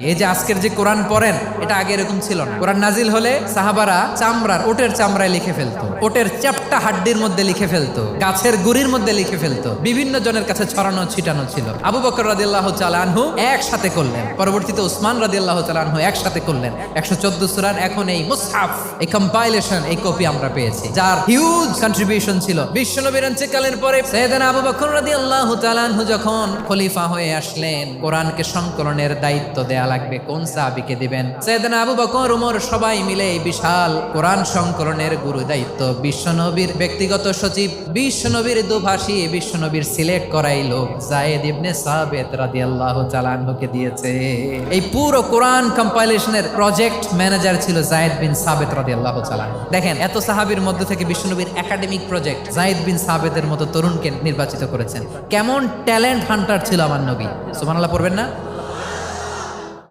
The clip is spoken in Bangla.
এই যে আজকের যে কোরআন পড়েন এটা আগে এরকম ছিল না। কোরআন নাজিল হলে সাহাবারা ওটের চামড়ায় লিখে ফেলতো, ওটের চ্যাপ্টা হাড্ডির মধ্যে লিখে ফেলতো, গাছের গুড়ির মধ্যে লিখে ফেলতো, বিভিন্ন জনের কাছে ছড়ানো ছিটানো ছিল। আবু বকর রাদিয়াল্লাহু তাআলা আনহু একসাথে করলেন, পরবর্তীতে উসমান রাদিয়াল্লাহু তাআলা আনহু একসাথে করলেন 114 সূরার। এখন এই মুসহাফ, এই কম্পাইলেশন, এই কপি আমরা পেয়েছি, যার হিউজ কন্ট্রিবিউশন ছিল। বিশ্বনবীর ইন্তেকালের পরে সাইয়েদনা আবু বকর রাদিয়াল্লাহু তাআলা আনহু যখন খলিফা হয়ে আসলেন, কোরআনকে সংকলনের দায়িত্ব দেয়া লাগবে, কোন সাহাবীকে দিবেন? সাইয়েদনা আবু বকর, ওমর সবাই মিলে এই বিশাল কোরআন সংকলনের গুরু দায়িত্ব বিশ্বনবীর ব্যক্তিগত সচিব, বিশ্বনবীর দুভাষী, বিশ্বনবীর সিলেক্ট করাই লোক যায়েদ ইবনে সাবিত রাদিয়াল্লাহু তাআলা আনহুকে দিয়েছে। এই পুরো কোরআন কম্পাইলেশনের প্রজেক্ট ম্যানেজার ছিল যায়েদ বিন সাবিত রাদিয়াল্লাহু তাআলা। দেখেন, এত সাহাবীর মধ্যে থেকে বিশ্বনবীর একাডেমিক প্রজেক্ট যায়েদ বিন সাবিতের মতো তরুণকে নির্বাচিত করেছেন। কেমন ট্যালেন্ট হান্টার ছিল আমার নবী, সুবহানাল্লাহ পড়বেন না?